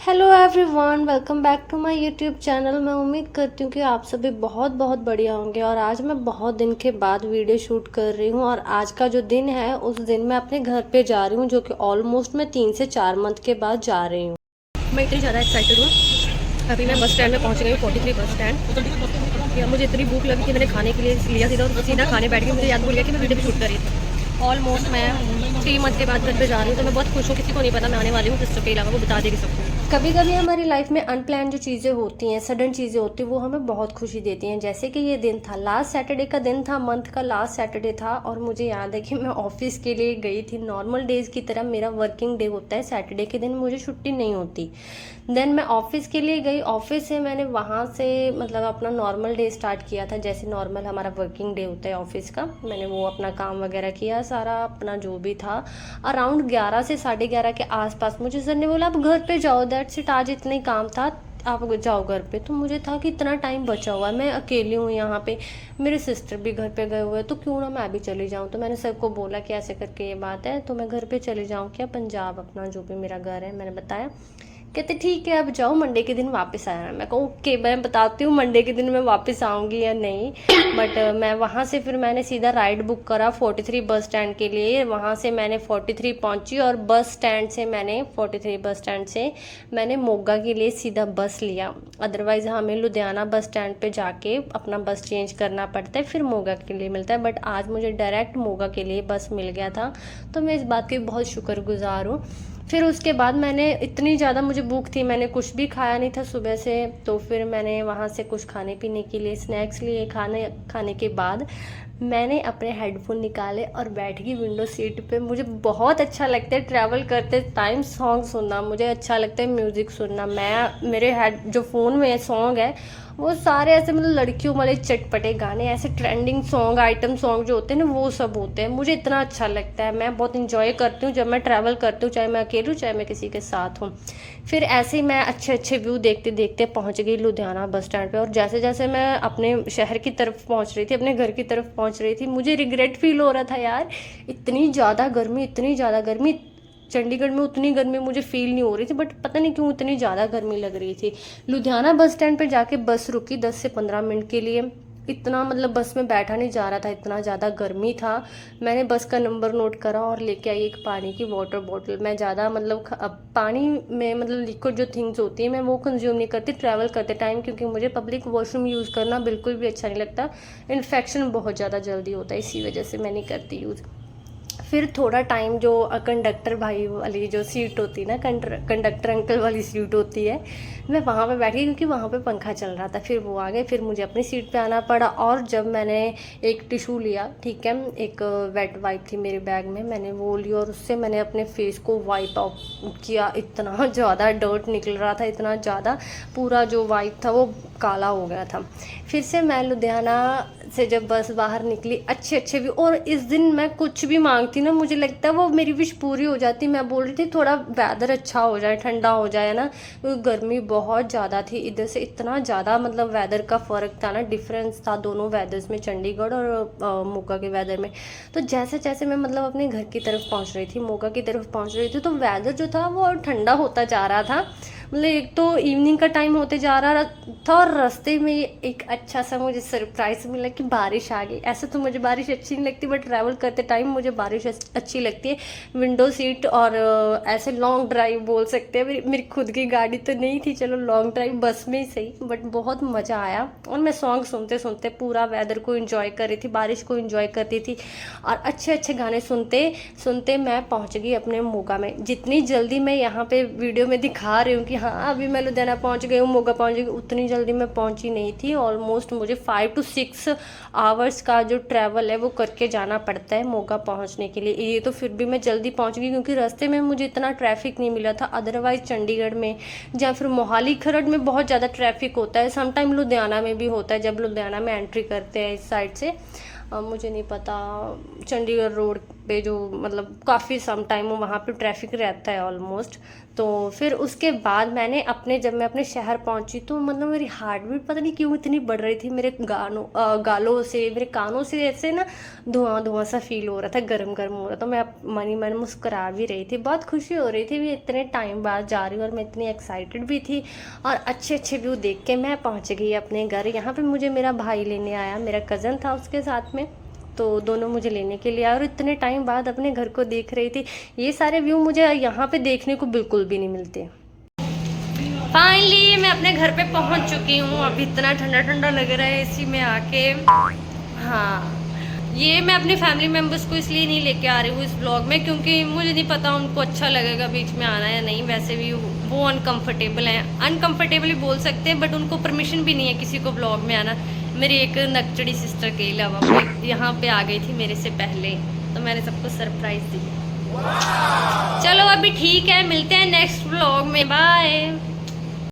Hello everyone, welcome back to my YouTube channel. मैं उम्मीद करती हूँ कि आप सभी बहुत बहुत बढ़िया होंगे। और आज मैं बहुत दिन के बाद वीडियो शूट कर रही हूँ और आज का जो दिन है उस दिन मैं अपने घर पे जा रही हूँ, जो कि ऑलमोस्ट मैं 3 से 4 मंथ के बाद जा रही हूँ। मैं इतनी ज़्यादा एक्साइटेड हूँ। अभी मैं बस स्टैंड में पहुँच गई हूँ, 43 बस स्टैंड। मुझे इतनी भूख लगी कि मैंने खाने के लिए लिया सीधा और सीधा खाने बैठ गई। मुझे याद भूल गया कि मैं वीडियो भी शूट कर रही थी। ऑलमोस्ट मैं 3 मंथ के बाद घर पे जा रही हूँ, तो मैं बहुत खुश हूँ। किसी को नहीं पता मैं आने वाली हूँ, सिस्टर के अलावा वो बता देगी सबको। कभी कभी हमारी लाइफ में अनप्लान जो चीज़ें होती हैं, सडन चीज़ें होती हैं, वो हमें बहुत खुशी देती हैं। जैसे कि ये दिन था, लास्ट सैटरडे का दिन था, मंथ का लास्ट सैटरडे था। और मुझे याद है कि मैं ऑफिस के लिए गई थी। नॉर्मल डेज़ की तरह मेरा वर्किंग डे होता है, सैटरडे के दिन मुझे छुट्टी नहीं होती। देन मैं ऑफिस के लिए गई। ऑफिस से मैंने वहाँ से मतलब अपना नॉर्मल डे स्टार्ट किया था, जैसे नॉर्मल हमारा वर्किंग डे होता है ऑफिस का। मैंने वो अपना काम वगैरह किया, सारा अपना जो भी था। अराउंड 11 से 11:30 के आसपास मुझे सर ने बोला आप घर पे जाओ, दैट्स इट, आज इतना ही काम था, आप जाओ घर पे। तो मुझे था कि इतना टाइम बचा हुआ है, मैं अकेली हूँ यहाँ पे, मेरे सिस्टर भी घर पे गए हुए हैं, तो क्यों ना मैं भी चली जाऊँ। तो मैंने सर को बोला कि ऐसे करके ये बात है, तो मैं घर पे चली जाऊँ क्या, पंजाब अपना जो भी मेरा घर है। मैंने बताया। कहते ठीक है अब जाओ, मंडे के दिन वापस आना। मैं कहूँ ओके, मैं बताती हूँ मंडे के दिन मैं वापस आऊँगी या नहीं। बट मैं वहाँ से फिर मैंने सीधा राइड बुक करा 43 बस स्टैंड के लिए। वहाँ से मैंने 43 पहुँची और बस स्टैंड से मैंने 43 बस स्टैंड से मैंने मोगा के लिए सीधा बस लिया। अदरवाइज़ हमें लुधियाना बस स्टैंड पे जाके अपना बस चेंज करना पड़ता है, फिर मोगा के लिए मिलता है। बट आज मुझे डायरेक्ट मोगा के लिए बस मिल गया था, तो मैं इस बात की बहुत शुक्रगुजार हूँ। फिर उसके बाद मैंने इतनी ज़्यादा मुझे भूख थी, मैंने कुछ भी खाया नहीं था सुबह से। तो फिर मैंने वहाँ से कुछ खाने पीने के लिए स्नैक्स लिए। खाने के बाद मैंने अपने हेडफोन निकाले और बैठ गई विंडो सीट पे। मुझे बहुत अच्छा लगता है ट्रैवल करते टाइम सॉन्ग सुनना, मुझे अच्छा लगता है म्यूज़िक सुनना। मैं मेरे हेड जो फ़ोन में सॉन्ग है वो सारे ऐसे मतलब लड़कियों वाले चटपटे गाने, ऐसे ट्रेंडिंग सॉन्ग, आइटम सॉन्ग जो होते हैं ना, वो सब होते हैं। मुझे इतना अच्छा लगता है, मैं बहुत इंजॉय करती हूँ जब मैं ट्रैवल करती हूँ, चाहे मैं अकेली हूँ चाहे मैं किसी के साथ हूँ। फिर ऐसे ही मैं अच्छे अच्छे व्यू देखते देखते पहुँच गई लुधियाना बस स्टैंड पे। और जैसे जैसे मैं अपने शहर की तरफ पहुँच रही थी, अपने घर की तरफ पहुँच रही थी, मुझे रिग्रेट फील हो रहा था यार, इतनी ज़्यादा गर्मी, इतनी ज़्यादा गर्मी। चंडीगढ़ में उतनी गर्मी मुझे फील नहीं हो रही थी, बट पता नहीं क्यों इतनी ज़्यादा गर्मी लग रही थी। लुधियाना बस स्टैंड पे जाके बस रुकी 10 से 15 मिनट के लिए। इतना मतलब बस में बैठा नहीं जा रहा था, इतना ज़्यादा गर्मी था। मैंने बस का नंबर नोट करा और लेके आई एक पानी की वाटर बॉटल। मैं ज़्यादा मतलब पानी में मतलब लिक्विड जो थिंग्स होती है मैं वो कंज्यूम नहीं करती ट्रैवल करते टाइम, क्योंकि मुझे पब्लिक वॉशरूम यूज़ करना बिल्कुल भी अच्छा नहीं लगता। इन्फेक्शन बहुत ज़्यादा जल्दी होता है, इसी वजह से मैं नहीं करती यूज़। फिर थोड़ा टाइम जो कंडक्टर भाई वाली जो सीट होती है ना, कंडक्टर अंकल वाली सीट होती है, मैं वहाँ पे बैठी क्योंकि वहाँ पे पंखा चल रहा था। फिर वो आ गए, फिर मुझे अपनी सीट पे आना पड़ा। और जब मैंने एक टिशू लिया, ठीक है, एक वेट वाइप थी मेरे बैग में, मैंने वो ली और उससे मैंने अपने फेस को वाइप आउट किया। इतना ज़्यादा डर्ट निकल रहा था, इतना ज़्यादा, पूरा जो वाइप था वो काला हो गया था। फिर से मैं लुधियाना से जब बस बाहर निकली, अच्छे अच्छे भी। और इस दिन मैं कुछ भी मांगती ना, मुझे लगता है वो मेरी विश पूरी हो जाती। मैं बोल रही थी थोड़ा वेदर अच्छा हो जाए, ठंडा हो जाए ना, क्योंकि गर्मी बहुत ज़्यादा थी। इधर से इतना ज़्यादा मतलब वेदर का फ़र्क था ना, डिफरेंस था दोनों वेदर्स में, चंडीगढ़ और मोगा के वेदर में। तो जैसे जैसे मैं मतलब अपने घर की तरफ पहुंच रही थी, मोगा की तरफ पहुंच रही थी, तो वेदर जो था वो ठंडा होता जा रहा था। मतलब एक तो इवनिंग का टाइम होते जा रहा था और रास्ते में एक अच्छा सा मुझे सरप्राइज मिला कि बारिश आ गई। ऐसे तो मुझे बारिश अच्छी नहीं लगती, बट ट्रैवल करते टाइम मुझे बारिश अच्छी लगती है। विंडो सीट और ऐसे लॉन्ग ड्राइव बोल सकते हैं। मेरी खुद की गाड़ी तो नहीं थी, चलो लॉन्ग ड्राइव बस में ही सही, बट बहुत मज़ा आया। और मैं सॉन्ग सुनते सुनते पूरा वेदर को एंजॉय कर रही थी, बारिश को एंजॉय करती थी और अच्छे अच्छे गाने सुनते सुनते मैं पहुंच गई अपने मोगा में। जितनी जल्दी मैं यहाँ पे वीडियो में दिखा रही हूँ कि हाँ अभी मैं लुधियाना पहुँच गई हूँ, मोगा पहुँच गई, उतनी जल्दी मैं पहुँची नहीं थी। ऑलमोस्ट मुझे 5 to 6 आवर्स का जो ट्रैवल है वो करके जाना पड़ता है मोगा पहुँचने के लिए। ये तो फिर भी मैं जल्दी पहुँच गई क्योंकि रास्ते में मुझे इतना ट्रैफिक नहीं मिला था। अदरवाइज चंडीगढ़ में या फिर मोहाली खरड़ में बहुत ज़्यादा ट्रैफिक होता है, समटाइम लुधियाना में भी होता है जब लुधियाना में एंट्री करते हैं इस साइड से। मुझे नहीं पता चंडीगढ़ रोड पे जो मतलब काफ़ी सम टाइम वहाँ पे ट्रैफिक रहता है ऑलमोस्ट। तो फिर उसके बाद मैंने जब मैं अपने शहर पहुँची तो मतलब मेरी हार्ट बीट पता नहीं क्यों इतनी बढ़ रही थी, मेरे गालों से, मेरे कानों से ऐसे ना धुआं धुआं सा फील हो रहा था, गर्म गर्म हो रहा था। मैं मन ही मन मुस्कुरा भी रही थी, बहुत खुशी हो रही थी भी इतने टाइम बाद जा रही हूँ, और मैं इतनी एक्साइटेड भी थी। और अच्छे अच्छे व्यू देख के मैं पहुँच गई अपने घर। यहाँ पे मुझे मेरा भाई लेने आया, मेरा कज़न था उसके साथ में, तो दोनों मुझे लेने के लिए आए और इतने टाइम बाद अपने घर को देख रही थी। ये सारे व्यू मुझे यहाँ पे देखने को बिल्कुल भी नहीं मिलते। फाइनली मैं अपने घर पे पहुँच चुकी हूँ। अभी इतना ठंडा ठंडा लग रहा है एसी में आके। हाँ, ये मैं अपने फैमिली मेम्बर्स को इसलिए नहीं लेके आ रही हूँ इस ब्लॉग में, क्योंकि मुझे नहीं पता उनको अच्छा लगेगा बीच में आना या नहीं। वैसे भी वो अनकंफर्टेबल हैं, अनकंफर्टेबल ही बोल सकते हैं, बट उनको परमिशन भी नहीं है किसी को ब्लॉग में आना। मेरी एक नकचड़ी सिस्टर के अलावा वो यहाँ पे आ गई थी मेरे से पहले, तो मैंने सबको सरप्राइज दी। चलो अभी ठीक है, मिलते हैं नेक्स्ट ब्लॉग में, बाय।